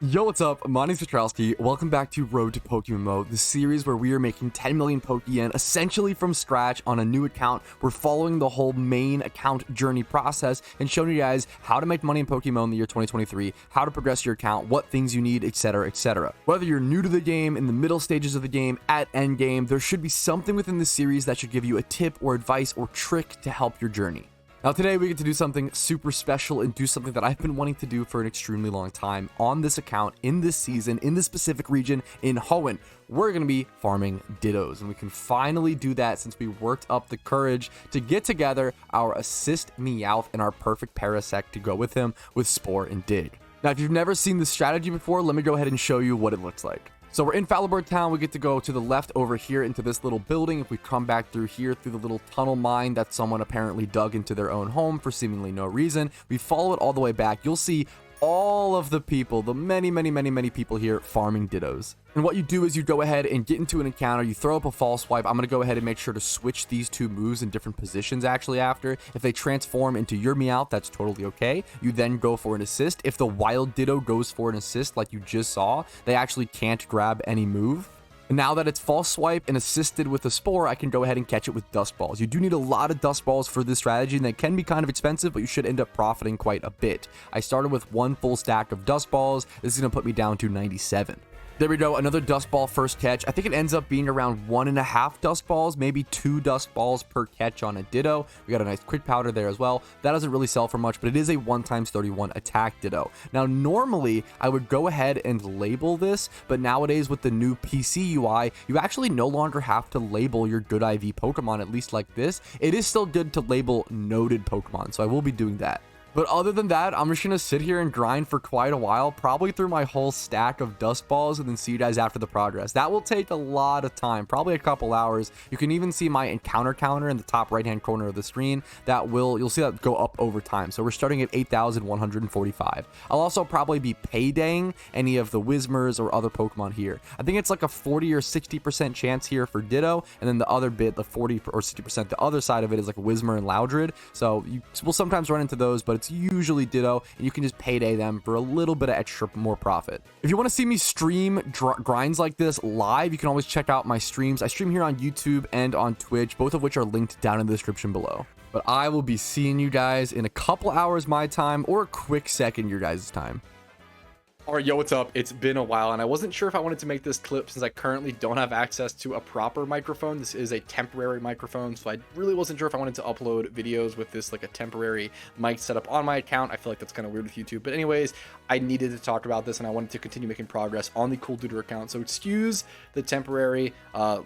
Yo, what's up? My name's Patrouski. Welcome back to Road to PokeMMO, the series where we are making 10 million Pokeyen essentially from scratch on a new account. We're following the whole main account journey process and showing you guys how to make money in Pokemon in the year 2023, how to progress your account, what things you need, etc., etc. Whether you're new to the game, in the middle stages of the game, at endgame, there should be something within the series that should give you a tip or advice or trick to help your journey. Now today we get to do something super special and do something that I've been wanting to do for an extremely long time on this account, in this season, in this specific region, in Hoenn. We're going to be farming Dittos, and we can finally do that since we worked up the courage to get together our Assist Meowth and our perfect Parasect to go with him with Spore and Dig. Now if you've never seen this strategy before, let me go ahead and show you what it looks like. So we're in Falibur Town. We get to go to the left over here into this little building. If we come back through here through the little tunnel mine that someone apparently dug into their own home for seemingly no reason, we follow it all the way back. You'll see all of the people, the many people here farming Dittos. And what you do is you go ahead and get into an encounter, you throw up a false swipe. I'm going to go ahead and make sure to switch these two moves in different positions actually after. If they transform into your Meowth, that's totally okay. You then go for an assist. If the wild Ditto goes for an assist like you just saw, they actually can't grab any move. And now that it's false swipe and assisted with a Spore, I can go ahead and catch it with Dust Balls. You do need a lot of Dust Balls for this strategy, and they can be kind of expensive, but you should end up profiting quite a bit. I started with one full stack of Dust Balls. This is going to put me down to 97. There we go, another Dust Ball first catch. I think it ends up being around 1.5 Dust Balls, maybe 2 Dust Balls per catch on a Ditto. We got a nice Quick Powder there as well. That doesn't really sell for much, but it is a 1x31 attack Ditto. Now, normally, I would go ahead and label this, but nowadays with the new PC UI, you actually no longer have to label your good IV Pokemon, at least like this. It is still good to label noted Pokemon, so I will be doing that. But other than that, I'm just going to sit here and grind for quite a while, probably through my whole stack of Dust Balls, and then see you guys after the progress. That will take a lot of time, probably a couple hours. You can even see my encounter counter in the top right-hand corner of the screen. You'll see that go up over time. So we're starting at 8,145. I'll also probably be paydaying any of the Whismers or other Pokemon here. I think it's like a 40 or 60% chance here for Ditto, and then the other bit, the 40 or 60%, the other side of it is like Whismer and Loudred. So we'll sometimes run into those, but it's usually Ditto, and you can just payday them for a little bit of extra more profit. If you want to see me stream grinds like this live, you can always check out my streams. I stream here on YouTube and on Twitch, both of which are linked down in the description below. But I will be seeing you guys in a couple hours my time, or a quick second your guys' time. Alright, yo, what's up? It's been a while, and I wasn't sure if I wanted to make this clip since I currently don't have access to a proper microphone. This is a temporary microphone, so I really wasn't sure if I wanted to upload videos with this, like a temporary mic setup on my account. I feel like that's kind of weird with YouTube. But anyways, I needed to talk about this, and I wanted to continue making progress on the Cool Duder account. So excuse the temporary,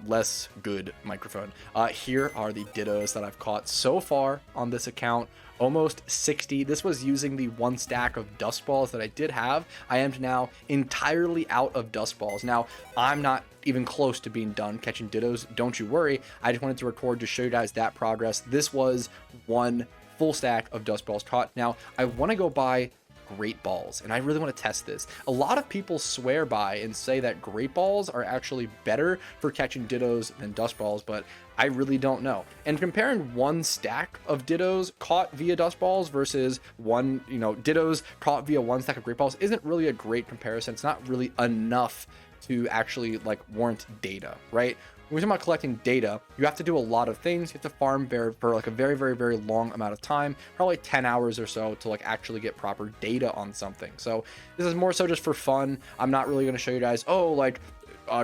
less good microphone. Here are the Dittos that I've caught so far on this account. Almost 60. This was using the one stack of Dust Balls that I did have. I am now entirely out of Dust Balls. Now, I'm not even close to being done catching Dittos. Don't you worry. I just wanted to record to show you guys that progress. This was one full stack of Dust Balls caught. Now, I want to go buy Great Balls, and I really want to test this. A lot of people swear by and say that Great Balls are actually better for catching Dittos than Dust Balls, but I really don't know. And comparing one stack of Dittos caught via Dust Balls versus one, Dittos caught via one stack of Great Balls isn't really a great comparison. It's not really enough to actually like warrant data, right? When we're talking about collecting data, you have to do a lot of things. You have to farm for like a very long amount of time, probably 10 hours or so to like actually get proper data on something. So this is more so just for fun. I'm not really going to show you guys, oh, like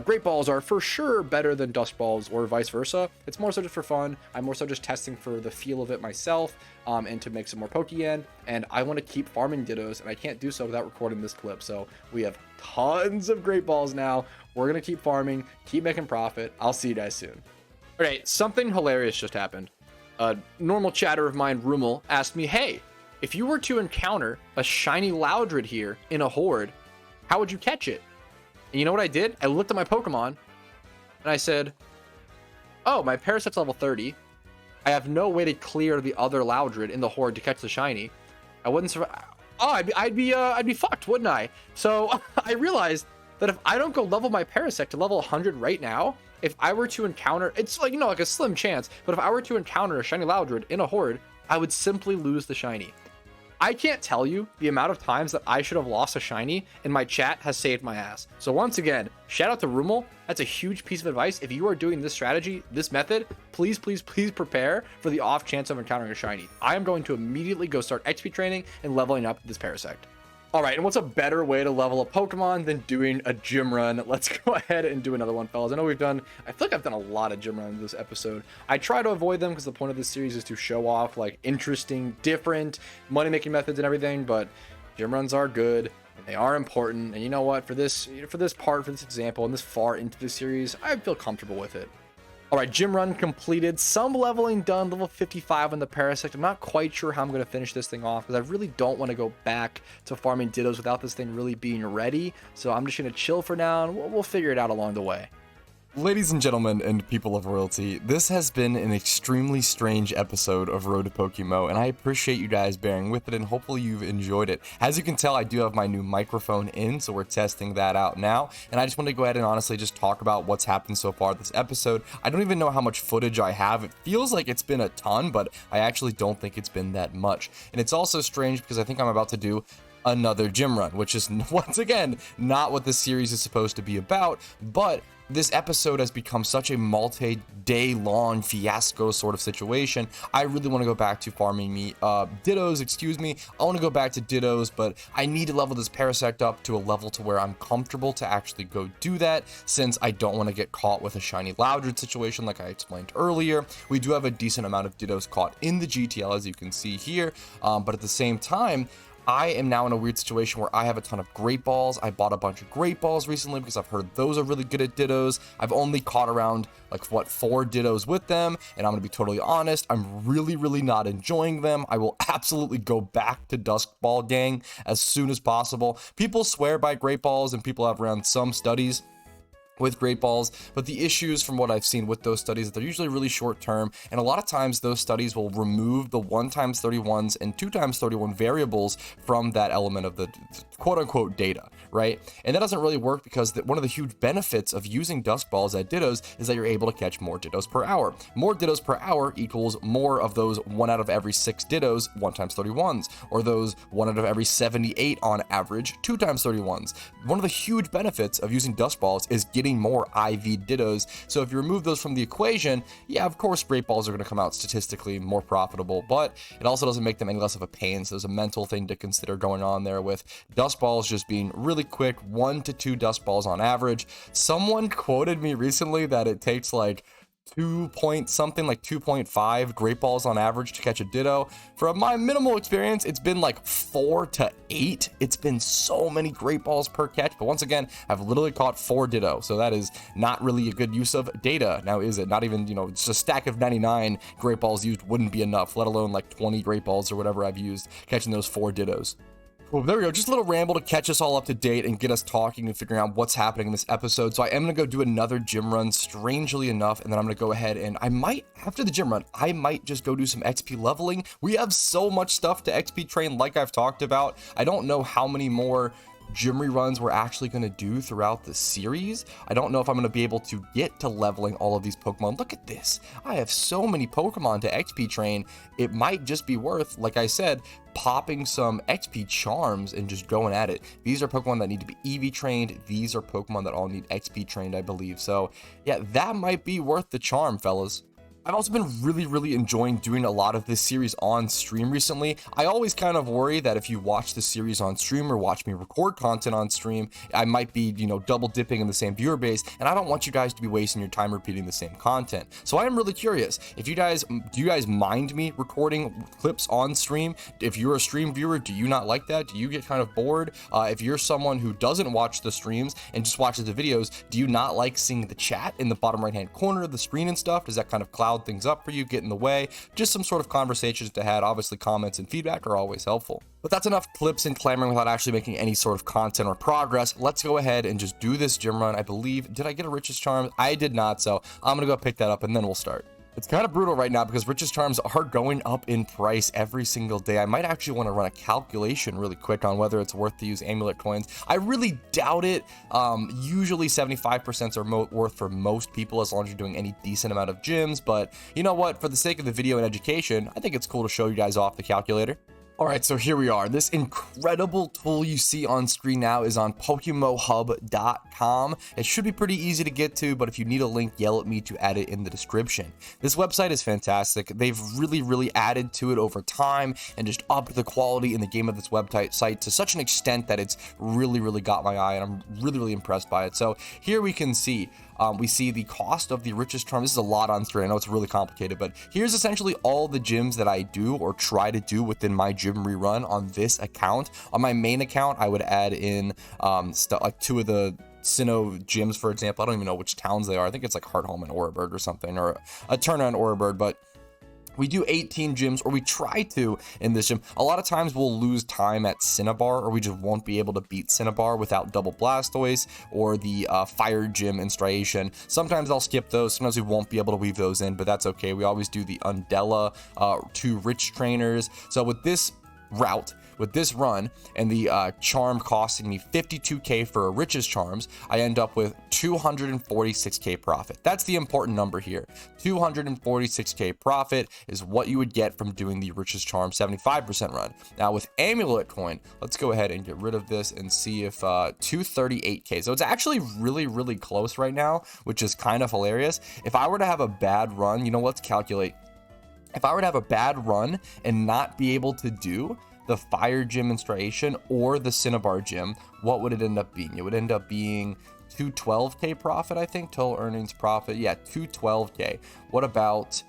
Great Balls are for sure better than Dust Balls or vice versa. It's more so just for fun. I'm more so just testing for the feel of it myself and to make some more Pokeyen. And I want to keep farming Dittos, and I can't do so without recording this clip. So we have tons of Great Balls now. We're going to keep farming, keep making profit. I'll see you guys soon. All right, something hilarious just happened. A normal chatter of mine, Rumel, asked me, hey, if you were to encounter a shiny Loudred here in a horde, how would you catch it? And you know what I did? I looked at my Pokemon, and I said, oh, my Parasect's level 30. I have no way to clear the other Loudred in the horde to catch the shiny. I wouldn't survive. Oh, I'd be fucked, wouldn't I? So I realized that if I don't go level my Parasect to level 100 right now, if I were to encounter, it's like, like a slim chance, but if I were to encounter a shiny Loudred in a horde, I would simply lose the shiny. I can't tell you the amount of times that I should have lost a shiny and my chat has saved my ass. So once again, shout out to Rumel. That's a huge piece of advice. If you are doing this strategy, this method, please prepare for the off chance of encountering a shiny. I am going to immediately go start XP training and leveling up this Parasect. All right, and what's a better way to level a Pokemon than doing a gym run? Let's go ahead and do another one, fellas. I know I feel like I've done a lot of gym runs this episode. I try to avoid them because the point of this series is to show off like interesting, different money-making methods and everything, but gym runs are good and they are important. And you know what, for this example, and this far into the series, I feel comfortable with it. All right, gym run completed, some leveling done, level 55 on the Parasect. I'm not quite sure how I'm going to finish this thing off because I really don't want to go back to farming Dittos without this thing really being ready. So I'm just going to chill for now and we'll figure it out along the way. Ladies and gentlemen and people of royalty, this has been an extremely strange episode of Road to PokeMMO, and I appreciate you guys bearing with it, and hopefully you've enjoyed it. As you can tell, I do have my new microphone in, so we're testing that out now, and I just want to go ahead and honestly just talk about what's happened so far this episode. I don't even know how much footage I have. It feels like it's been a ton, but I actually don't think it's been that much. And it's also strange because I think I'm about to do another gym run, which is once again not what this series is supposed to be about, but this episode has become such a multi-day long fiasco sort of situation. I really want to go back to farming Dittos, excuse me. I want to go back to Dittos, but I need to level this Parasect up to a level to where I'm comfortable to actually go do that, since I don't want to get caught with a shiny Loudred situation like I explained earlier. We do have a decent amount of Dittos caught in the GTL, as you can see here, but at the same time, I am now in a weird situation where I have a ton of Great Balls. I bought a bunch of Great Balls recently because I've heard those are really good at Dittos. I've only caught around like 4 Dittos with them, and I'm gonna be totally honest, I'm really not enjoying them. I will absolutely go back to Dusk Ball Gang as soon as possible. People swear by Great Balls, and people have run some studies with Great Balls, but the issues from what I've seen with those studies, they're usually really short term, and a lot of times those studies will remove the 1x31s and 2x31 variables from that element of the quote-unquote data, right? And that doesn't really work because one of the huge benefits of using Dusk Balls at Dittos is that you're able to catch more Dittos per hour. More Dittos per hour equals more of those 1 out of every 6 Dittos 1x31s, or those 1 out of every 78 on average 2x31s. One of the huge benefits of using Dusk Balls is getting more IV Dittos. So if you remove those from the equation, yeah, of course Great Balls are going to come out statistically more profitable, but it also doesn't make them any less of a pain. So there's a mental thing to consider going on there with Dust Balls just being really quick, 1 to 2 Dust Balls on average. Someone quoted me recently that it takes like 2.5 Great Balls on average to catch a Ditto. From my minimal experience, it's been like 4 to 8. It's been so many Great Balls per catch, but once again, I've literally caught 4 Ditto, so that is not really a good use of data. Now, is it? Not even, just a stack of 99 Great Balls used wouldn't be enough, let alone like 20 Great Balls or whatever I've used catching those 4 Dittos. Well, there we go. Just a little ramble to catch us all up to date and get us talking and figuring out what's happening in this episode. So I am going to go do another gym run, strangely enough, and then I'm going to go ahead and after the gym run, I might just go do some XP leveling. We have so much stuff to XP train, like I've talked about. I don't know how many more gym reruns we're actually going to do throughout the series. I don't know if I'm going to be able to get to leveling all of these Pokemon. Look at this. I have so many Pokemon to XP train. It might just be worth, like I said, popping some XP charms and just going at it. These are Pokemon that need to be EV trained. These are Pokemon that all need XP trained, I believe. So yeah, that might be worth the charm, fellas. I've also been really enjoying doing a lot of this series on stream recently. I always kind of worry that if you watch the series on stream or watch me record content on stream, I might be, double dipping in the same viewer base, and I don't want you guys to be wasting your time repeating the same content. So I am really curious, do you guys mind me recording clips on stream? If you're a stream viewer, do you not like that? Do you get kind of bored? If you're someone who doesn't watch the streams and just watches the videos, do you not like seeing the chat in the bottom right hand corner of the screen and stuff? Does that kind of cloud things up for you, get in the way? Just some sort of conversations to have. Obviously comments and feedback are always helpful. But that's enough clips and clamoring without actually making any sort of content or progress. Let's go ahead and just do this gym run. I believe, did I get a Richest Charms? I did not, so I'm gonna go pick that up and then we'll start. It's kind of brutal right now because Richest Charms are going up in price every single day. I might actually want to run a calculation really quick on whether it's worth to use amulet coins. I really doubt it. Usually 75% are worth for most people as long as you're doing any decent amount of gyms. But you know what? For the sake of the video and education, I think it's cool to show you guys off the calculator. All right, so here we are. This incredible tool you see on screen now is on PokeMMOHub.com. It should be pretty easy to get to, but if you need a link, yell at me to add it in the description. This website is fantastic. They've really added to it over time and just upped the quality in the game of this website site to such an extent that it's really got my eye, and I'm really impressed by it. So here we can see we see the cost of the richest charm. This is a lot on screen. I know it's really complicated, but here's essentially all the gyms that I do or try to do within my gym rerun on this account. On my main account, I would add in stuff like 2 of the Sinnoh gyms, for example. I don't even know which towns they are. I think it's like Heartholm and Oreburg or something, or Eterna and Oreburg, but we do 18 gyms, or we try to in this gym. A lot of times we'll lose time at Cinnabar, or we just won't be able to beat Cinnabar without double Blastoise or the Fire Gym and Striation. Sometimes I'll skip those. Sometimes we won't be able to weave those in, but that's okay. We always do the Undella, 2 Rich Trainers. So with this route, with this run, and the charm costing me 52k for a Rich's Charms, I end up with 246k profit. That's the important number here. 246k profit is what you would get from doing the Rich's Charm 75% run. Now with Amulet Coin, let's go ahead and get rid of this and see if 238k. So it's actually really close right now, which is kind of hilarious. If I were to have a bad run, you know, let's calculate. If I were to have a bad run and not be able to do the Fire Gym and Striation or the Cinnabar Gym, what would it end up being? It would end up being 212k profit, I think. Total earnings profit, yeah, 212k. What about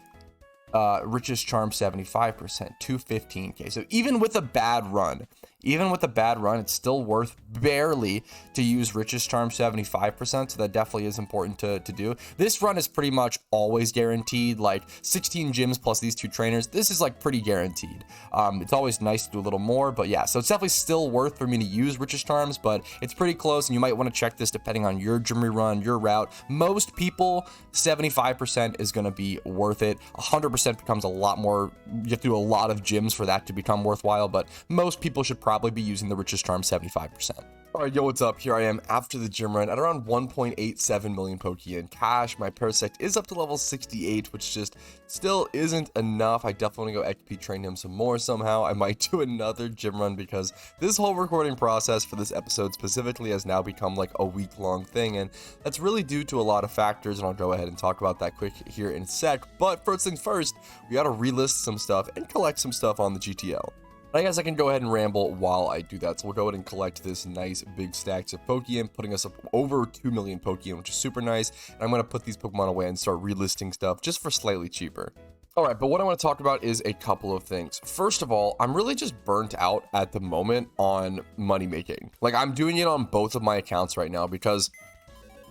Richest Charm 75%, 215k. So even with a bad run, it's still worth barely to use Richest Charm 75%. So that definitely is important to do. This run is pretty much always guaranteed, like 16 gyms plus these 2 trainers. This is like pretty guaranteed. It's always nice to do a little more, but yeah, so it's definitely still worth for me to use Richest Charms, but it's pretty close, and you might want to check this depending on your gym rerun, your route. Most people, 75% is going to be worth it. 100% becomes a lot more. You have to do a lot of gyms for that to become worthwhile, but most people should probably be using the Richest Charm 75%. All right, yo, what's up? Here I am after the gym run at around 1.87 million Pokeyen cash. My Parasect is up to level 68, which just still isn't enough. I definitely want to go XP train him some more somehow. I might do another gym run because this whole recording process for this episode specifically has now become like a week-long thing, and that's really due to a lot of factors, and I'll go ahead and talk about that quick here in a sec. But first things first, we got to relist some stuff and collect some stuff on the GTL. I guess I can go ahead and ramble while I do that. So we'll go ahead and collect this nice big stacks of Pokeyen, putting us up over 2 million Pokeyen, which is super nice. And I'm going to put these Pokemon away and start relisting stuff just for slightly cheaper. All right, but what I want to talk about is a couple of things. First of all, I'm really just burnt out at the moment on money making. Like, I'm doing it on both of my accounts right now because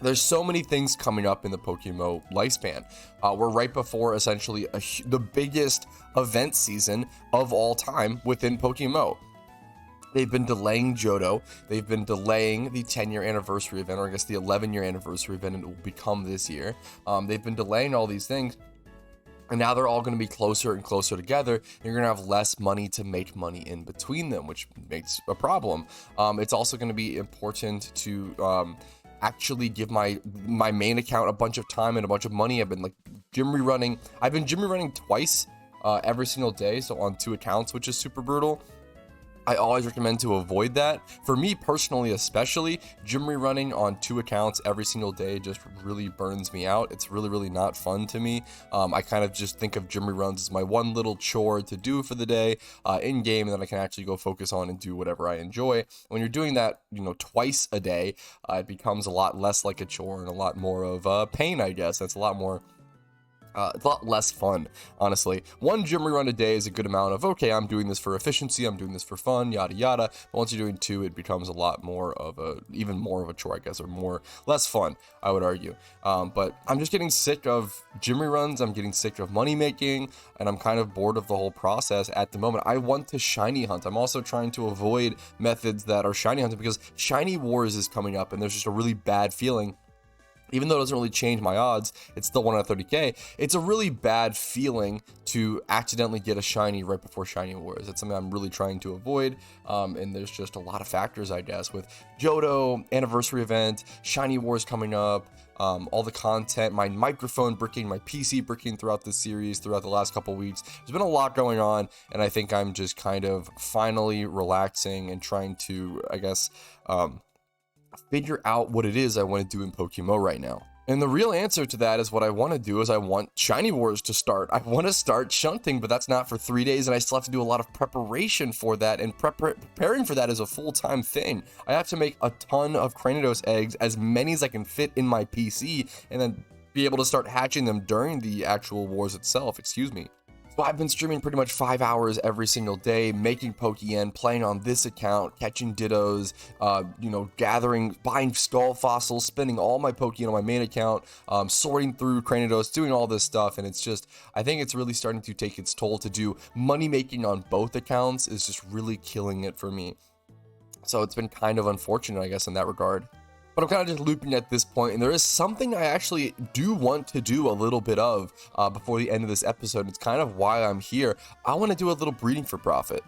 there's so many things coming up in the PokeMMO lifespan. We're right before essentially the biggest event season of all time within PokeMMO. They've been delaying Johto. They've been delaying the 10-year anniversary event, or I guess the 11-year anniversary event, and it will become this year. They've been delaying all these things, and now they're all going to be closer and closer together. You're going to have less money to make money in between them, which makes a problem. It's also going to be important to actually give my main account a bunch of time and a bunch of money. I've been gym rerunning twice every single day, so on 2 accounts, which is super brutal. I always recommend to avoid that. For me personally, especially, gym rerunning on 2 accounts every single day just really burns me out. It's really not fun to me. I kind of just think of gym reruns as my one little chore to do for the day in game, and then I can actually go focus on and do whatever I enjoy. When you're doing that, twice a day, it becomes a lot less like a chore and a lot more of pain, I guess. That's a lot more. It's a lot less fun, honestly. 1 gym rerun a day is a good amount of, okay, I'm doing this for efficiency, I'm doing this for fun, yada yada. But once you're doing 2, it becomes a lot more of even more of a chore, I guess, or less fun, I would argue. But I'm just getting sick of gym reruns, I'm getting sick of money making, and I'm kind of bored of the whole process at the moment. I want to shiny hunt. I'm also trying to avoid methods that are shiny hunting because Shiny Wars is coming up, and there's just a really bad feeling. Even though it doesn't really change my odds, it's still 1 out of 30k. It's a really bad feeling to accidentally get a shiny right before Shiny Wars. It's something I'm really trying to avoid. And there's just a lot of factors, I guess, with Johto, anniversary event, Shiny Wars coming up, all the content, my microphone bricking, my PC bricking throughout the series, throughout the last couple weeks. There's been a lot going on, and I think I'm just kind of finally relaxing and trying to, I guess, figure out what it is I want to do in PokeMMO right now. And the real answer to that is what I want to do is I want Shiny Wars to start. I want to start shunting, but that's not for 3 days, and I still have to do a lot of preparation for that, and preparing for that is a full-time thing. I have to make a ton of Cranidos eggs, as many as I can fit in my PC, and then be able to start hatching them during the actual wars itself, excuse me. So I've been streaming pretty much 5 hours every single day, making Pokeyen, playing on this account, catching Dittos, gathering, buying skull fossils, spending all my Pokeyen on my main account, sorting through Cranidos, doing all this stuff, and it's just, I think it's really starting to take its toll. To do money making on both accounts is just really killing it for me. So it's been kind of unfortunate, I guess, in that regard. But I'm kind of just looping at this point, and there is something I actually do want to do a little bit of before the end of this episode. It's kind of why I'm here. I want to do a little breeding for profit.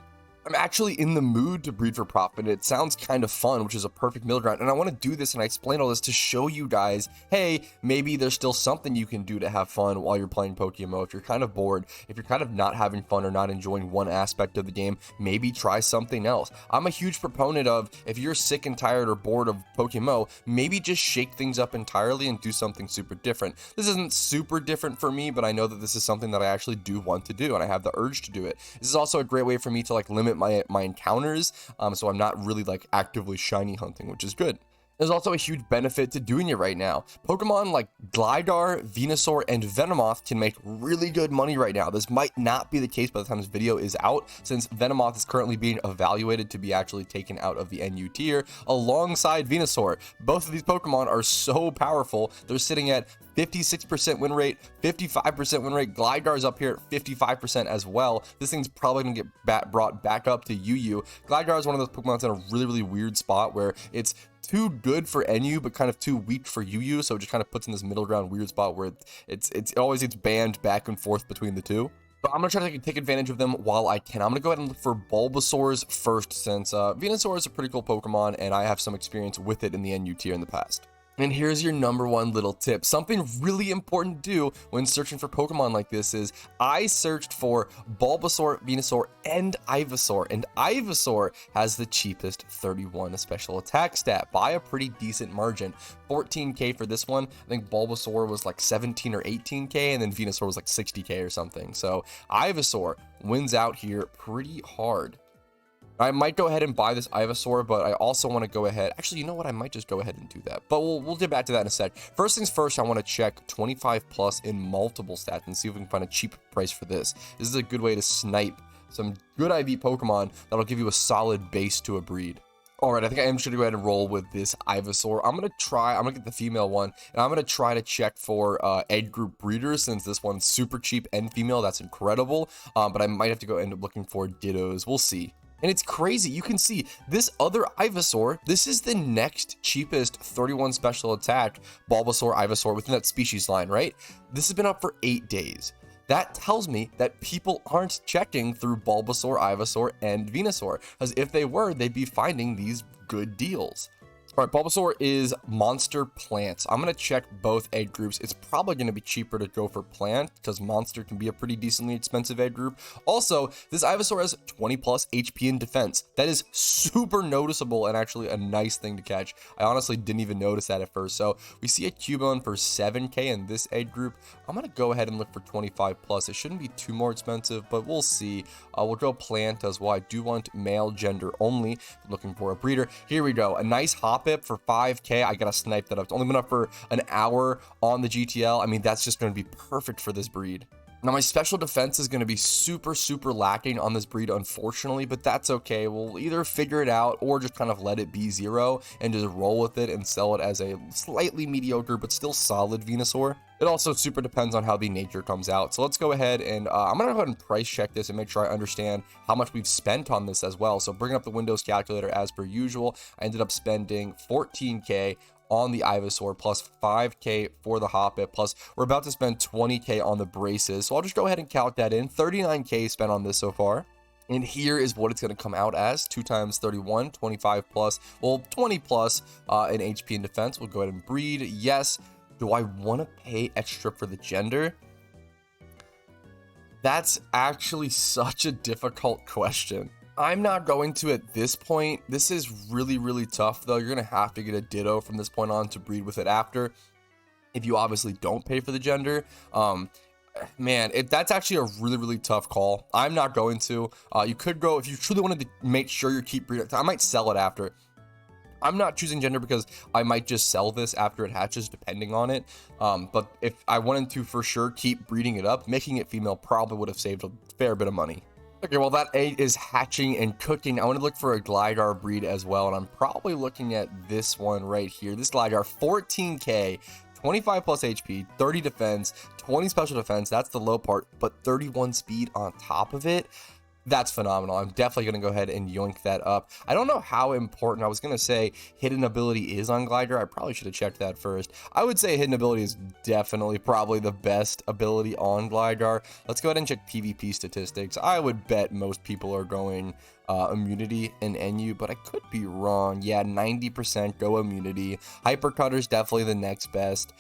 I'm actually in the mood to breed for profit, and it sounds kind of fun, which is a perfect middle ground, and I want to do this, and I explain all this to show you guys, hey, maybe there's still something you can do to have fun while you're playing PokeMMO. If you're kind of bored, if you're kind of not having fun or not enjoying one aspect of the game, maybe try something else. I'm a huge proponent of, if you're sick and tired or bored of PokeMMO, maybe just shake things up entirely and do something super different. This isn't super different for me, but I know that this is something that I actually do want to do, and I have the urge to do it. This is also a great way for me to like limit my encounters, so I'm not really like actively shiny hunting, which is good. There's also a huge benefit to doing it right now. Pokemon like Gligar, Venusaur, and Venomoth can make really good money right now. This might not be the case by the time this video is out, since Venomoth is currently being evaluated to be actually taken out of the NU tier alongside Venusaur. Both of these Pokemon are so powerful. They're sitting at 56% win rate, 55% win rate. Gligar's up here at 55% as well. This thing's probably gonna get brought back up to UU. Gligar is one of those Pokemon that's in a really, really weird spot where it's too good for NU, but kind of too weak for UU, so it just kind of puts in this middle ground weird spot where it always gets banned back and forth between the two. But I'm going to try to take advantage of them while I can. I'm going to go ahead and look for Bulbasaurs first, since Venusaur is a pretty cool Pokemon, and I have some experience with it in the NU tier in the past. And here's your number one little tip. Something really important to do when searching for Pokemon like this is I searched for Bulbasaur, Venusaur, and Ivysaur. And Ivysaur has the cheapest 31 special attack stat by a pretty decent margin. 14k for this one. I think Bulbasaur was like 17 or 18k, and then Venusaur was like 60k or something. So Ivysaur wins out here pretty hard. I might go ahead and buy this Ivysaur, but I also want to go ahead. Actually, you know what? I might just go ahead and do that. But we'll get back to that in a sec. First things first, I want to check 25 plus in multiple stats and see if we can find a cheap price for this. This is a good way to snipe some good IV Pokemon that'll give you a solid base to a breed. All right, I think I am just gonna go ahead and roll with this Ivysaur. I'm gonna get the female one, and I'm gonna try to check for egg group breeders, since this one's super cheap and female. That's incredible. But I might have to go end up looking for Dittos. We'll see. And it's crazy. You can see this other Ivysaur. This is the next cheapest 31 special attack Bulbasaur, Ivysaur within that species line, right? This has been up for 8 days. That tells me that people aren't checking through Bulbasaur, Ivysaur, and Venusaur, because if they were, they'd be finding these good deals. All right, Bulbasaur is Monster Plants. I'm going to check both egg groups. It's probably going to be cheaper to go for Plant, because Monster can be a pretty decently expensive egg group. Also, this Ivysaur has 20 plus HP in defense. That is super noticeable and actually a nice thing to catch. I honestly didn't even notice that at first. So we see a Cubone for 7k in this egg group. I'm going to go ahead and look for 25 plus. It shouldn't be too more expensive, but we'll see. We'll go Plant as well. I do want male gender only. I'm looking for a breeder. Here we go. A nice Hoppip for 5k. I gotta snipe that up. It's only been up for an hour on the GTL. I mean, that's just going to be perfect for this breed. Now, my special defense is going to be super lacking on this breed, unfortunately, but that's okay. We'll either figure it out or just kind of let it be 0 and just roll with it and sell it as a slightly mediocre but still solid Venusaur. It also super depends on how the nature comes out. So let's go ahead and I'm going to go ahead and price check this and make sure I understand how much we've spent on this as well. So bringing up the Windows calculator as per usual, I ended up spending 14k on the Ivysaur, plus 5k for the Hoppip, plus we're about to spend 20k on the braces. So I'll just go ahead and count that in. 39k spent on this so far. And here is what it's going to come out as. 2 times 31, 25 plus, well, 20 plus in HP and defense. We'll go ahead and breed. Yes. Do I want to pay extra for the gender? That's actually such a difficult question. I'm not going to at this point. This is really, really tough, though. You're going to have to get a Ditto from this point on to breed with it after, if you obviously don't pay for the gender. Man, that's actually a really, really tough call. I'm not going to. You could go, if you truly wanted to make sure you keep breeding, I might sell it after. I'm not choosing gender because I might just sell this after it hatches, depending on it. But if I wanted to for sure keep breeding it up, making it female probably would have saved a fair bit of money. Okay, well, that egg is hatching and cooking. I want to look for a Gligar breed as well, and I'm probably looking at this one right here. This Gligar, 14k, 25 plus HP, 30 defense, 20 special defense. That's the low part, but 31 speed on top of it. That's phenomenal. I'm definitely going to go ahead and yoink that up. I don't know how important, I was going to say hidden ability is on Gligar. I probably should have checked that first. I would say hidden ability is definitely probably the best ability on Gligar. Let's go ahead and check PvP statistics. I would bet most people are going immunity and NU, but I could be wrong. Yeah, 90% go immunity. Hypercutter's definitely the next best.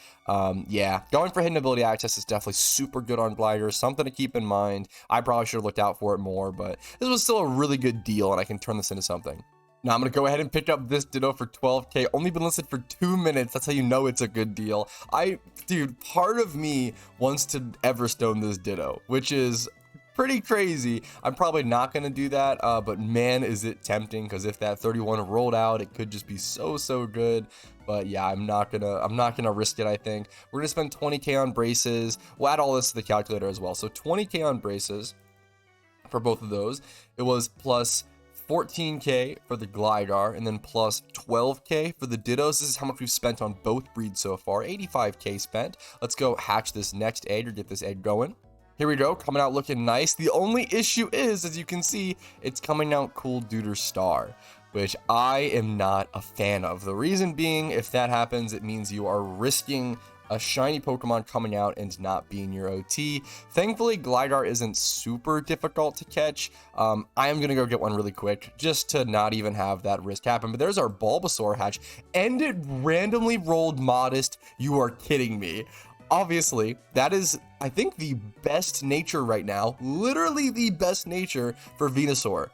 Yeah, going for hidden ability access is definitely super good on Gligar. Something to keep in mind. I probably should have looked out for it more, but this was still a really good deal, and I can turn this into something. Now I'm going to go ahead and pick up this Ditto for 12k. Only been listed for 2 minutes. That's how you know it's a good deal. Dude, part of me wants to Everstone this Ditto, which is pretty crazy. I'm probably not going to do that, but man, is it tempting, because if that 31 rolled out, it could just be so good. But yeah, I'm not gonna risk it. I think we're gonna spend 20k on braces. We'll add all this to the calculator as well. So 20k on braces for both of those. It was plus 14k for the Gligar, and then plus 12k for the Dittos. This is how much we've spent on both breeds so far. 85k spent. Let's go hatch this next egg, or get this egg going. Here we go, coming out looking nice. The only issue is, as you can see, it's coming out Cool Duder Star, which I am not a fan of. The reason being, if that happens, it means you are risking a shiny Pokemon coming out and not being your OT. Thankfully, Gligar isn't super difficult to catch. I am going to go get one really quick, just to not even have that risk happen. But there's our Bulbasaur hatch, and it randomly rolled Modest. You are kidding me. Obviously, that is, I think, the best nature right now. Literally the best nature for Venusaur.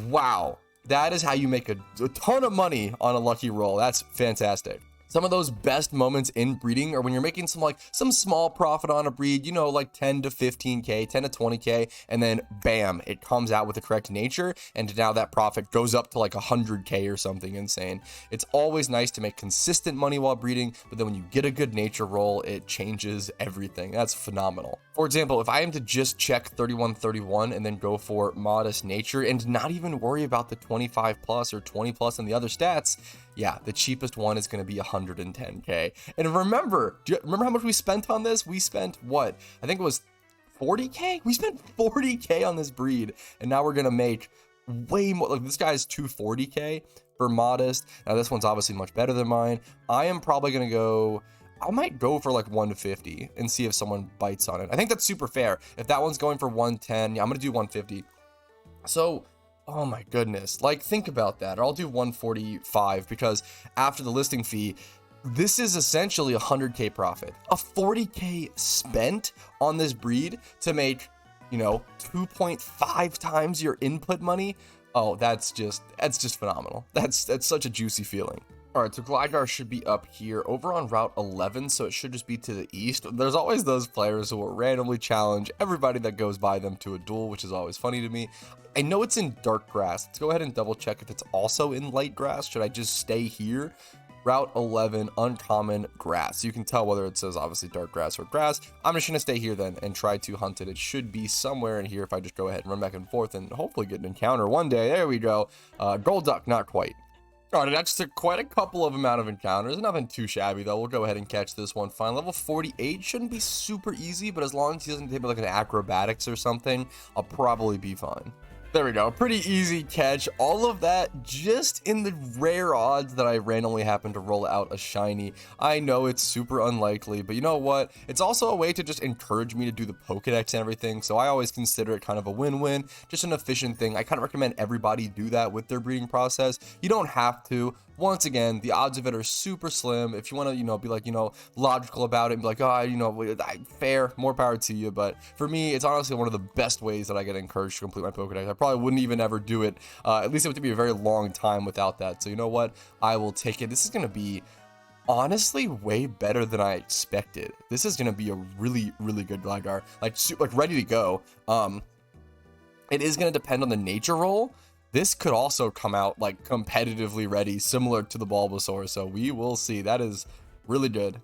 Wow. That is how you make a ton of money on a lucky roll. That's fantastic. Some of those best moments in breeding are when you're making some small profit on a breed, you know, like 10 to 15k, 10 to 20k, and then bam, it comes out with the correct nature, and now that profit goes up to like 100k or something insane. It's always nice to make consistent money while breeding, but then when you get a good nature roll, it changes everything. That's phenomenal. For example, if I am to just check 3131 and then go for Modest nature and not even worry about the 25 plus or 20 plus and the other stats, yeah, the cheapest one is going to be 110k. And remember how much we spent on this? We spent what? I think it was 40k? We spent 40k on this breed, and now we're going to make way more. Like, this guy's 240k for Modest. Now this one's obviously much better than mine. I am probably going to go, I might go for like 150 and see if someone bites on it. I think that's super fair. If that one's going for 110, yeah, I'm going to do 150. So, oh my goodness, like, think about that. Or I'll do 145, because after the listing fee, this is essentially a 100k profit. A 40k spent on this breed to make, you know, 2.5 times your input money. Oh, that's just phenomenal. That's such a juicy feeling. All right, so Gligar should be up here over on Route 11, so it should just be to the east. There's always those players who will randomly challenge everybody that goes by them to a duel, which is always funny to me. I know it's in dark grass. Let's go ahead and double check if it's also in light grass. Should I just stay here? Route 11, uncommon grass. You can tell whether it says obviously dark grass or grass. I'm just gonna stay here then and try to hunt it. It should be somewhere in here if I just go ahead and run back and forth and hopefully get an encounter one day. There we go. Gold duck, not quite. All right, that's quite a couple of amount of encounters. Nothing too shabby, though. We'll go ahead and catch this one fine. Level 48 shouldn't be super easy, but as long as he doesn't take like an acrobatics or something, I'll probably be fine. There we go. Pretty easy catch. All of that just in the rare odds that I randomly happen to roll out a shiny. I know it's super unlikely, but you know what? It's also a way to just encourage me to do the Pokedex and everything, so I always consider it kind of a win-win, just an efficient thing. I kind of recommend everybody do that with their breeding process. You don't have to once again, the odds of it are super slim. If you want to, be like, logical about it and be like, oh, fair, more power to you. But for me, it's honestly one of the best ways that I get encouraged to complete my Pokedex. I probably wouldn't even ever do it. At least it would be a very long time without that. So you know what? I will take it. This is going to be honestly way better than I expected. This is going to be a really, really good Gligar, like ready to go. It is going to depend on the nature roll. This could also come out like competitively ready, similar to the Bulbasaur, so we will see. That is really good.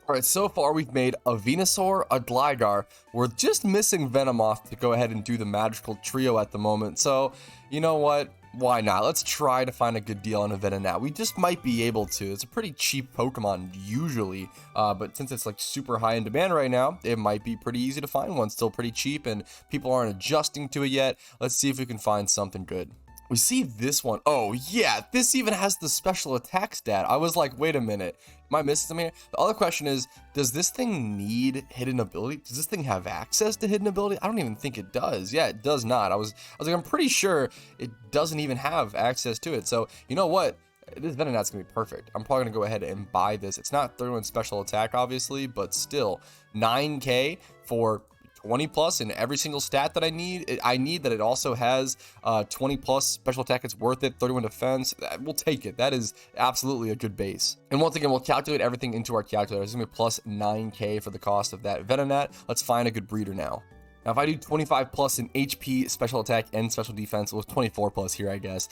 All right, so far we've made a Venusaur, a Gligar. We're just missing Venomoth to go ahead and do the magical trio at the moment. So, you know what? Why not? Let's try to find a good deal on a Venonat. We just might be able to. It's a pretty cheap Pokemon usually, but since it's like super high in demand right now, it might be pretty easy to find one. Still pretty cheap, and people aren't adjusting to it yet. Let's see if we can find something good. We see this one. Oh yeah, this even has the special attack stat. I was like, wait a minute, am I missing something here? The other question is, does this thing need hidden ability? Does this thing have access to hidden ability? I don't even think it does. Yeah, it does not. I was like, I'm pretty sure it doesn't even have access to it. So you know what? This Venonat's gonna be perfect. I'm probably gonna go ahead and buy this. It's not 31 special attack, obviously, but still 9K for 20 plus in every single stat that I need. I need that it also has 20 plus special attack. It's worth it. 31 defense. We'll take it. That is absolutely a good base. And once again, we'll calculate everything into our calculator. It's gonna be plus 9K for the cost of that Venonat. Let's find a good breeder now. Now, if I do 25 plus in HP, special attack, and special defense, well, 24 plus here, I guess.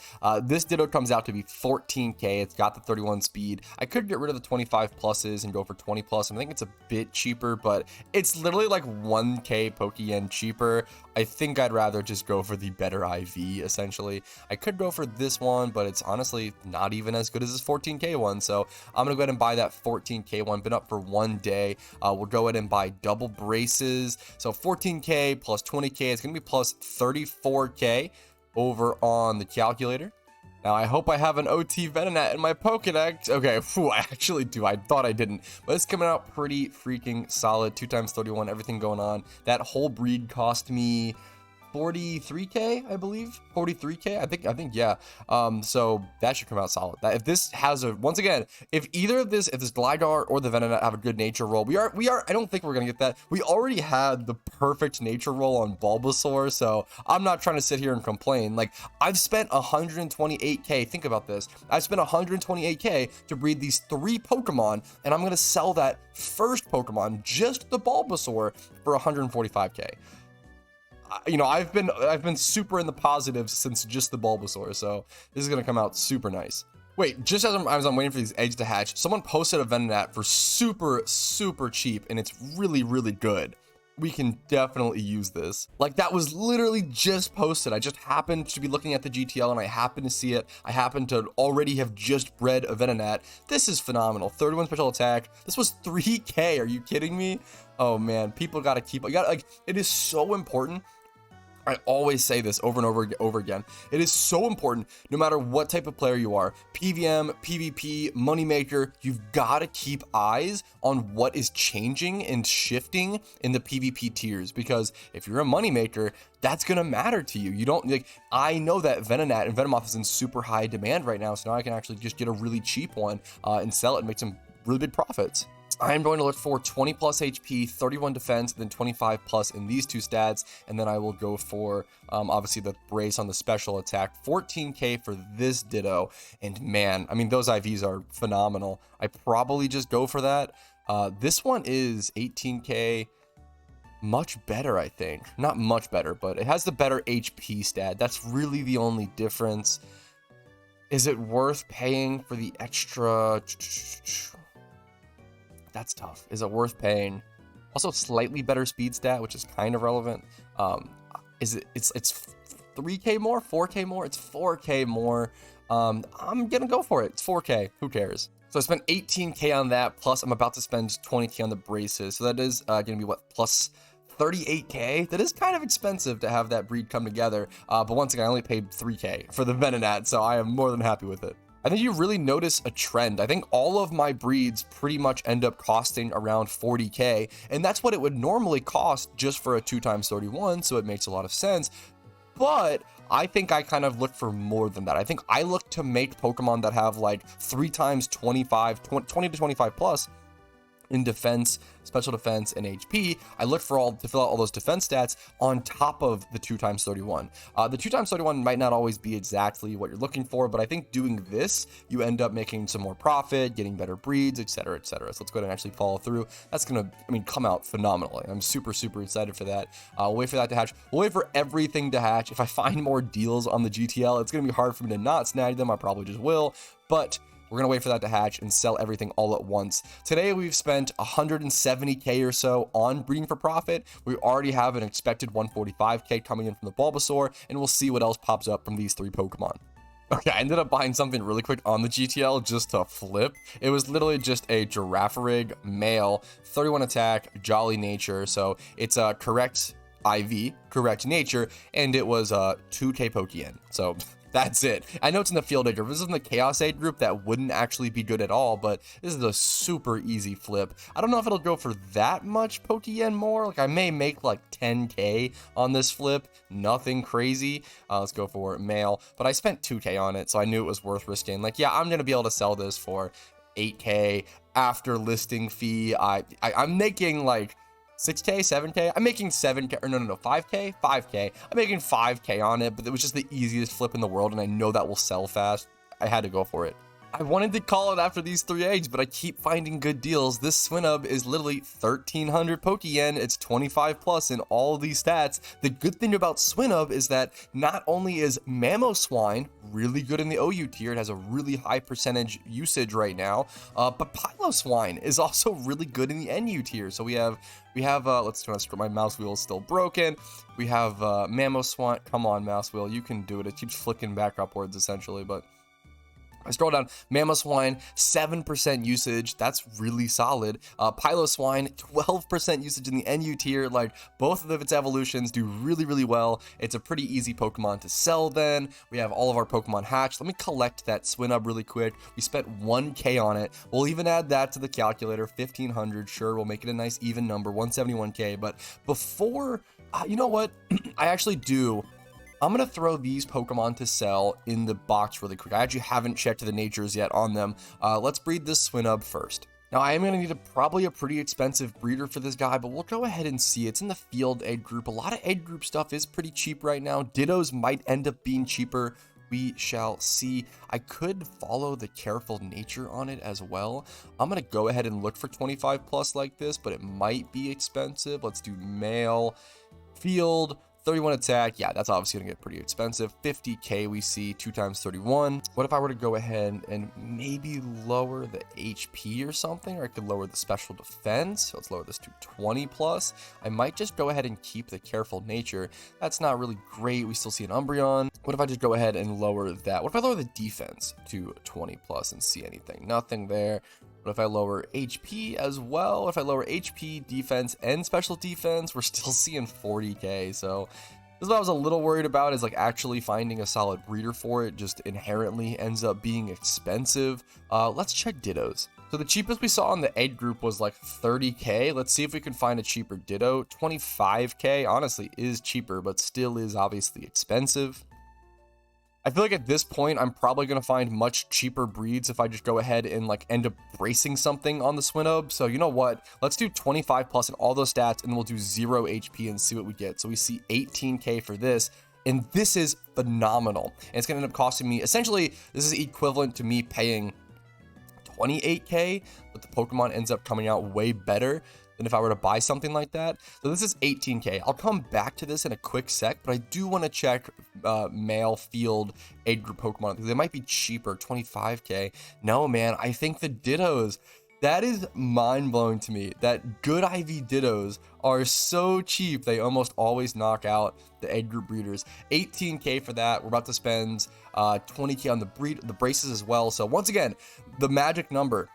This Ditto comes out to be 14K. It's got the 31 speed. I could get rid of the 25 pluses and go for 20 plus. I think it's a bit cheaper, but it's literally like 1K Pokeyen cheaper. I think I'd rather just go for the better IV, essentially. I could go for this one, but it's honestly not even as good as this 14K one. So I'm going to go ahead and buy that 14K one. Been up for 1 day. We'll go ahead and buy double braces. So 14K plus 20K, it's going to be plus 34K over on the calculator. Now, I hope I have an OT Venonat in my Pokedex. Okay, phew, I actually do. I thought I didn't, but it's coming out pretty freaking solid. 2 times 31, everything going on. That whole breed cost me 43K, I believe. 43K, I think, yeah. So that should come out solid. If this has once again, if this Gligar or the Venonat have a good nature roll, we are, I don't think we're gonna get that. We already had the perfect nature roll on Bulbasaur, so I'm not trying to sit here and complain. Like, I've spent 128K, think about this. I've spent 128K to breed these 3 Pokemon, and I'm gonna sell that first Pokemon, just the Bulbasaur, for 145K. I've been super in the positives since just the Bulbasaur, so this is gonna come out super nice. Wait, just as I'm waiting for these eggs to hatch, someone posted a Venonat for super cheap, and it's really good. We can definitely use this. Like, that was literally just posted. I just happened to be looking at the GTL and I happened to see it. I happened to already have just bred a Venonat. This is phenomenal. 31 special attack. This was 3K. Are you kidding me? Oh man, people gotta it is so important. I always say this over and over again. It is so important, no matter what type of player you are, PVM, PvP, moneymaker, you've got to keep eyes on what is changing and shifting in the PvP tiers, because if you're a moneymaker, that's going to matter to you. You don't, I know that Venonat and Venomoth is in super high demand right now, so now I can actually just get a really cheap one and sell it and make some really big profits. I'm going to look for 20 plus HP, 31 defense, then 25 plus in these 2 stats, and then I will go for obviously the brace on the special attack. 14K for this Ditto, and man, I mean, those IVs are phenomenal. I probably just go for that. This one is 18K, much better, I think. Not much better, but it has the better HP stat. That's really the only difference. Is it worth paying for the extra? That's tough. Is it worth paying? Also, slightly better speed stat, which is kind of relevant. It's 3K more, 4K more? It's 4K more. I'm gonna go for it. It's 4K. Who cares? So I spent 18K on that, plus I'm about to spend 20K on the braces. So that is gonna be what, plus 38K? That is kind of expensive to have that breed come together. But once again, I only paid 3K for the Venonat, so I am more than happy with it. I think you really notice a trend. I think all of my breeds pretty much end up costing around 40K, and that's what it would normally cost just for a 2 times 31, so it makes a lot of sense. But I think I kind of look for more than that. I think I look to make Pokemon that have like 3 times 25, 20 to 25 plus in defense, special defense, and HP. I look for to fill out all those defense stats on top of the 2 times 31. The 2 times 31 might not always be exactly what you're looking for, but I think doing this, you end up making some more profit, getting better breeds, etc., etc. So let's go ahead and actually follow through. That's gonna, come out phenomenally. I'm super, super excited for that. We'll wait for that to hatch. We'll wait for everything to hatch. If I find more deals on the GTL, it's gonna be hard for me to not snag them. I probably just will, but we're going to wait for that to hatch and sell everything all at once. Today, we've spent 170K or so on breeding for profit. We already have an expected 145K coming in from the Bulbasaur, and we'll see what else pops up from these 3 Pokemon. Okay, I ended up buying something really quick on the GTL just to flip. It was literally just a Girafarig male, 31 attack, jolly nature. So it's a correct IV, correct nature, and it was a 2K Pokeyen. So that's it. I know it's in the field age group. If this is in the chaos age group, that wouldn't actually be good at all, but this is a super easy flip. I don't know if it'll go for that much Pokeyen more. Like, I may make like 10K on this flip. Nothing crazy. Let's go for male, but I spent 2K on it, so I knew it was worth risking. Like, yeah, I'm going to be able to sell this for 8K after listing fee. I'm making like 6K, 7K. I'm making 7K, or no, 5K, 5K. I'm making 5K on it, but it was just the easiest flip in the world, and I know that will sell fast. I had to go for it. I wanted to call it after these 3 eggs, but I keep finding good deals. This Swinub is literally 1,300 Pokeyen. It's 25 plus in all of these stats. The good thing about Swinub is that not only is Mamoswine really good in the OU tier, it has a really high percentage usage right now, but Piloswine is also really good in the NU tier. So we have let's do it. My mouse wheel is still broken. We have Mamoswine. Come on, mouse wheel, you can do it. It keeps flicking back upwards essentially, but I scroll down, Mamoswine, 7% usage, that's really solid. Piloswine, 12% usage in the NU tier. Like, both of its evolutions do really, really well. It's a pretty easy Pokemon to sell then. We have all of our Pokemon hatched. Let me collect that Swinub really quick. We spent 1K on it. We'll even add that to the calculator, 1,500, sure, we'll make it a nice even number, 171K. But before, you know what, I'm going to throw these Pokemon to sell in the box really quick. I actually haven't checked the natures yet on them. Let's breed this Swinub first. Now, I am going to need probably a pretty expensive breeder for this guy, but we'll go ahead and see. It's in the field egg group. A lot of egg group stuff is pretty cheap right now. Dittos might end up being cheaper. We shall see. I could follow the careful nature on it as well. I'm going to go ahead and look for 25 plus like this, but it might be expensive. Let's do male, field, 31 attack. Yeah, that's obviously gonna get pretty expensive. 50K we see, 2 times 31. What if I were to go ahead and maybe lower the HP or something, or I could lower the special defense? So let's lower this to 20 plus. I might just go ahead and keep the careful nature. That's not really great. We still see an Umbreon. What if I just go ahead and lower that? What if I lower the defense to 20 plus and see anything? Nothing there. But if I lower HP as well, if I lower HP, defense, and special defense, we're still seeing 40K. So this is what I was a little worried about, is like actually finding a solid breeder for it just inherently ends up being expensive. Let's check Dittos. So the cheapest we saw in the egg group was like 30K. Let's see if we can find a cheaper Ditto. 25K honestly is cheaper, but still is obviously expensive. I feel like at this point, I'm probably going to find much cheaper breeds if I just go ahead and like end up bracing something on the Swinub. So you know what? Let's do 25 plus in all those stats, and we'll do 0 HP and see what we get. So we see 18K for this, and this is phenomenal. And it's going to end up costing me, essentially, this is equivalent to me paying 28K, but the Pokemon ends up coming out way better than if I were to buy something like that. So this is 18K. I'll come back to this in a quick sec, but I do want to check male field egg group Pokemon, because they might be cheaper. 25K. No, man, I think the Dittos, that is mind-blowing to me, that good IV Dittos are so cheap, they almost always knock out the egg group breeders. 18K for that. We're about to spend 20K on the braces as well. So once again, the magic number,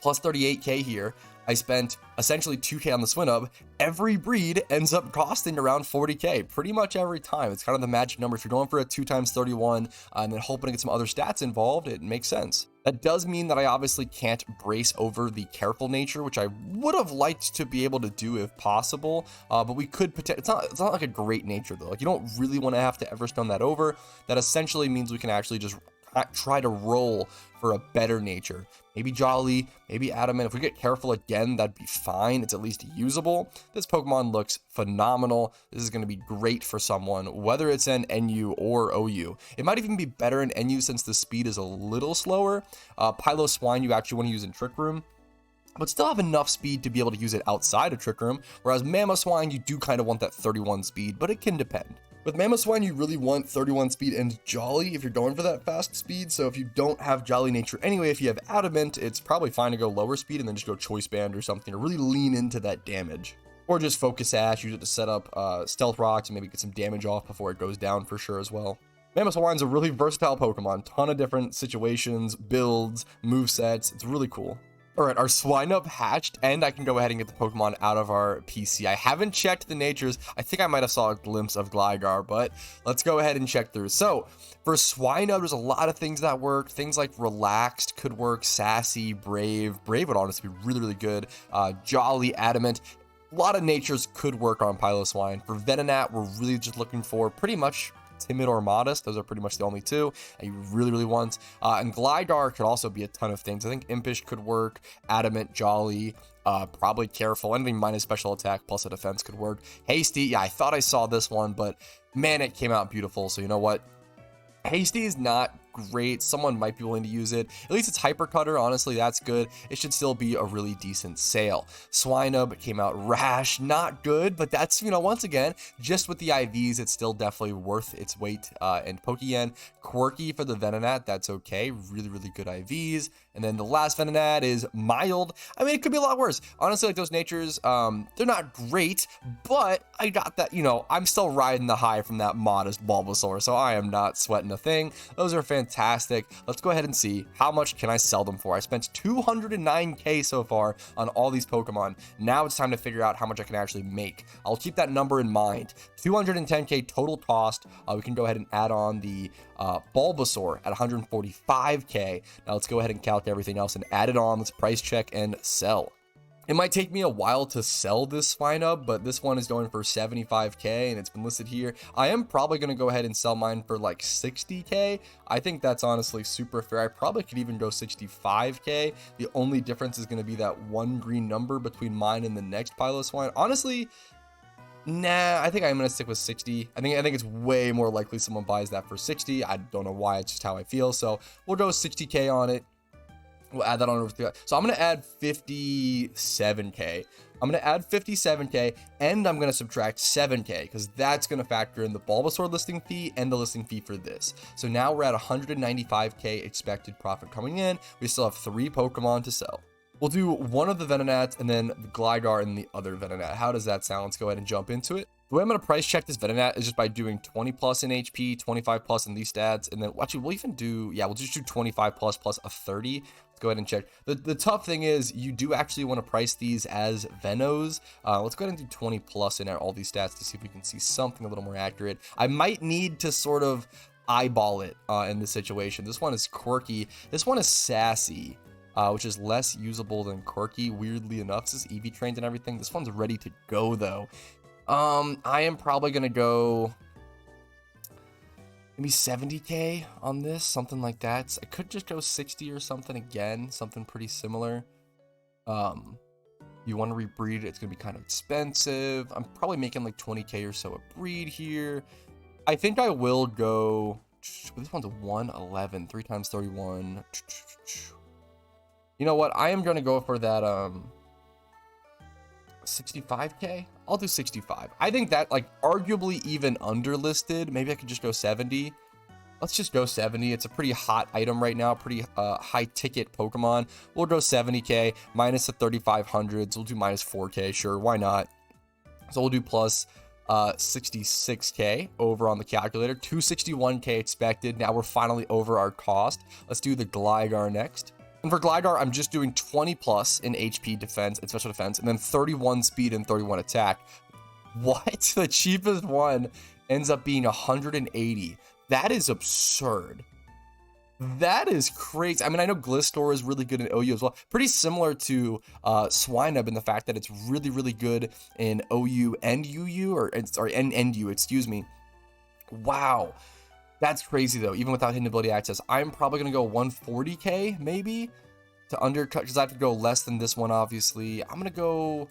plus 38K here. I spent essentially 2K on the Swinub. Every breed ends up costing around 40K pretty much every time. It's kind of the magic number. If you're going for a 2 times 31 and then hoping to get some other stats involved, it makes sense. That does mean that I obviously can't brace over the careful nature, which I would have liked to be able to do if possible, but we could it's not like a great nature though. Like, you don't really want to have to Everstone that over. That essentially means we can actually just try to roll for a better nature. Maybe Jolly, maybe Adamant. If we get careful again, that'd be fine. It's at least usable. This Pokemon looks phenomenal. This is going to be great for someone, whether it's an NU or OU. It might even be better in NU since the speed is a little slower. Piloswine you actually want to use in Trick Room, but still have enough speed to be able to use it outside of Trick Room, whereas Mamoswine, you do kind of want that 31 speed, but it can depend. With Mamoswine, you really want 31 speed and Jolly if you're going for that fast speed. So if you don't have Jolly nature anyway, if you have Adamant, it's probably fine to go lower speed and then just go Choice Band or something to really lean into that damage. Or just Focus Sash, use it to set up Stealth Rocks and maybe get some damage off before it goes down for sure as well. Mamoswine's a really versatile Pokemon, ton of different situations, builds, movesets. It's really cool. All right, our Swinub hatched, and I can go ahead and get the Pokemon out of our PC. I haven't checked the natures. I think I might have saw a glimpse of Gligar, but let's go ahead and check through. So for Swinub, there's a lot of things that work. Things like Relaxed could work, Sassy, Brave. Brave would honestly be really, really good. Jolly, Adamant. A lot of natures could work on Piloswine. For Venonat, we're really just looking for pretty much Timid or Modest. Those are pretty much the only two that you really, really want. And Gligar could also be a ton of things. I think Impish could work, Adamant, Jolly, probably Careful, anything minus special attack plus a defense could work. Hasty, yeah, I thought I saw this one, but man, it came out beautiful. So you know what? Hasty is not great. Someone might be willing to use it. At least it's Hyper Cutter. Honestly, that's good. It should still be a really decent sale. Swinub came out Rash, not good, but that's, you know, once again, just with the IVs, it's still definitely worth its weight. And Pokeyen, Quirky for the Venonat, that's okay. Really, really good IVs. And then the last Venonat is Mild. I mean, it could be a lot worse. Honestly, like those natures, they're not great, but I got that, you know, I'm still riding the high from that Modest Bulbasaur, so I am not sweating a thing. Those are fantastic. Let's go ahead and see how much can I sell them for. I spent 209K so far on all these Pokemon. Now it's time to figure out how much I can actually make. I'll keep that number in mind. 210K total cost. We can go ahead and add on the Bulbasaur at 145K. Now let's go ahead and calculate everything else and add it on. Let's price check and sell. It might take me a while to sell this Swinub, but this one is going for 75K and it's been listed here. I am probably going to go ahead and sell mine for like 60K. I think that's honestly super fair. I probably could even go 65K. The only difference is going to be that one green number between mine and the next Piloswine. Honestly, nah, I think I'm going to stick with 60. I think it's way more likely someone buys that for 60. I don't know why, it's just how I feel. So we'll go 60K on it. We'll add that on over to, so I'm going to add 57K. I'm going to add 57K and I'm going to subtract 7K because that's going to factor in the Bulbasaur listing fee and the listing fee for this. So now we're at 195K expected profit coming in. We still have 3 Pokemon to sell. We'll do one of the Venonats and then the Gligar and the other Venonat. How does that sound? Let's go ahead and jump into it. The way I'm going to price check this Venonat is just by doing 20 plus in HP, 25 plus in these stats, and then actually we'll even do, yeah, we'll just do 25 plus a 30. Let's go ahead and check. The tough thing is you do actually want to price these as Venos. Let's go ahead and do 20 plus in all these stats to see if we can see something a little more accurate. I might need to sort of eyeball it in this situation. This one is Quirky. This one is Sassy. Which is less usable than Quirky, weirdly enough. This is EV trained and everything. This one's ready to go though. I am probably gonna go maybe 70K on this, something like that. I could just go 60 or something again, something pretty similar. You want to rebreed, it's gonna be kind of expensive. I'm probably making like 20K or so a breed here. I think I will go, this one's a 111, 3 times 31. You know what? I am going to go for that 65K. I'll do 65. I think that like arguably even underlisted. Maybe I could just go 70. Let's just go 70. It's a pretty hot item right now, pretty high ticket Pokemon. We'll go 70K minus the 3500s. We'll do minus 4K. Sure, why not? So we'll do plus 66K over on the calculator. 261K expected. Now we're finally over our cost. Let's do the Gligar next. And for Gligar, I'm just doing 20 plus in HP defense and special defense, and then 31 speed and 31 attack. What? The cheapest one ends up being 180. That is absurd. That is crazy. I mean, I know Glistor is really good in OU as well. Pretty similar to Swinub in the fact that it's really, really good in OU and UU, or sorry, and U, excuse me. Wow. That's crazy though, even without hidden ability access. I'm probably gonna go 140k maybe to undercut, because I have to go less than this one, obviously. I'm gonna go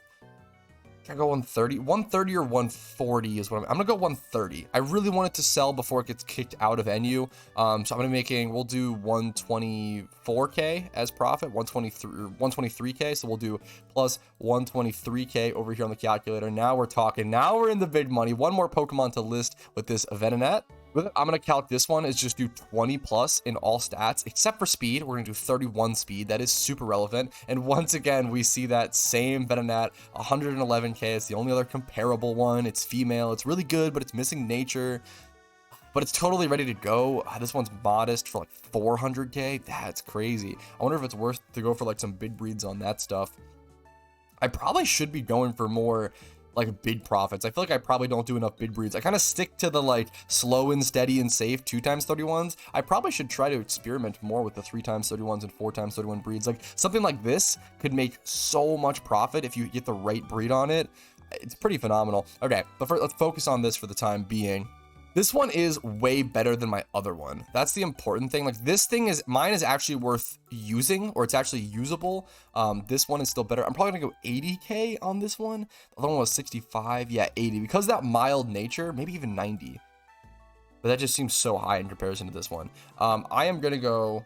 130 or 140 is what I'm gonna go 130. I really want it to sell before it gets kicked out of NU. So I'm gonna be making, we'll do 124k as profit, 123k. So we'll do plus 123k over here on the calculator. Now we're talking, now we're in the big money. One more Pokemon to list with this Venonat. I'm gonna calc this one is just do 20 plus in all stats except for speed. We're gonna do 31 speed. That is super relevant. And once again, we see that same Venonat, 111k. It's the only other comparable one. It's female. It's really good, but it's missing nature. But it's totally ready to go. This one's modest for like 400k. That's crazy. I wonder if it's worth to go for like some big breeds on that stuff. I probably should be going for more like big profits. I feel like I probably don't do enough big breeds. I kind of stick to the like slow and steady and safe 2x31s. I probably should try to experiment more with the 3x31s and 4x31 breeds. Like something like this could make so much profit if you get the right breed on it. It's pretty phenomenal. Okay, but let's focus on this for the time being. This one is way better than my other one. That's the important thing. Like this thing is, mine is actually worth using, or it's actually usable. This one is still better. I'm probably gonna go 80k on this one. The other one was 65, yeah, 80. Because of that mild nature, maybe even 90. But that just seems so high in comparison to this one. I am gonna go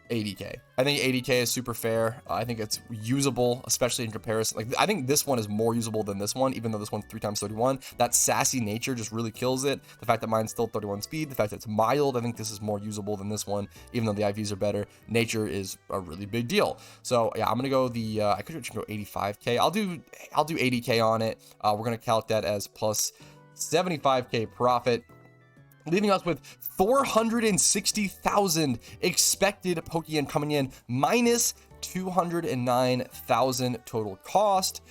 80k. I think 80k is super fair. I think it's usable, especially in comparison. Like I think this one is more usable than this one, even though this one's 3x31. That sassy nature just really kills it. The fact that mine's still 31 speed, the fact that it's mild, I think this is more usable than this one, even though the IVs are better. Nature is a really big deal. So yeah, I'm gonna go the I could go 85k. I'll do 80k on it. We're gonna count that as plus 75k profit, leaving us with 460,000 expected Pokeyen coming in, minus 209,000 total cost.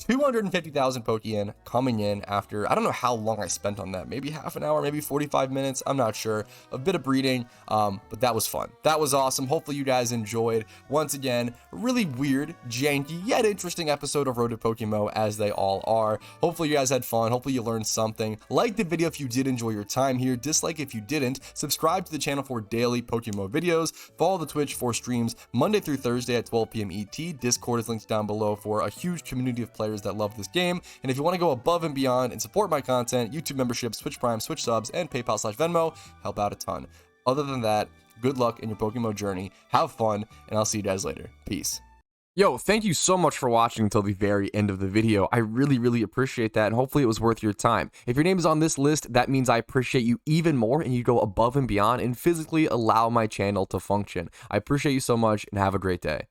250,000 Pokeyen coming in after, I don't know how long I spent on that, maybe half an hour, maybe 45 minutes, I'm not sure. A bit of breeding, but that was fun. That was awesome. Hopefully you guys enjoyed. Once again, really weird, janky, yet interesting episode of Road to PokeMMO, as they all are. Hopefully you guys had fun. Hopefully you learned something. Like the video if you did enjoy your time here. Dislike if you didn't. Subscribe to the channel for daily PokeMMO videos. Follow the Twitch for streams Monday through Thursday at 12 p.m. ET. Discord is linked down below for a huge community of players that love this game. And if you want to go above and beyond and support my content, YouTube memberships, Twitch Prime, Switch subs, and PayPal/Venmo help out a ton. Other than that, good luck in your PokeMMO journey. Have fun, and I'll see you guys later. Peace. Yo, thank you so much for watching until the very end of the video. I really, really appreciate that, and hopefully it was worth your time. If your name is on this list, that means I appreciate you even more, and you go above and beyond and physically allow my channel to function. I appreciate you so much, and have a great day.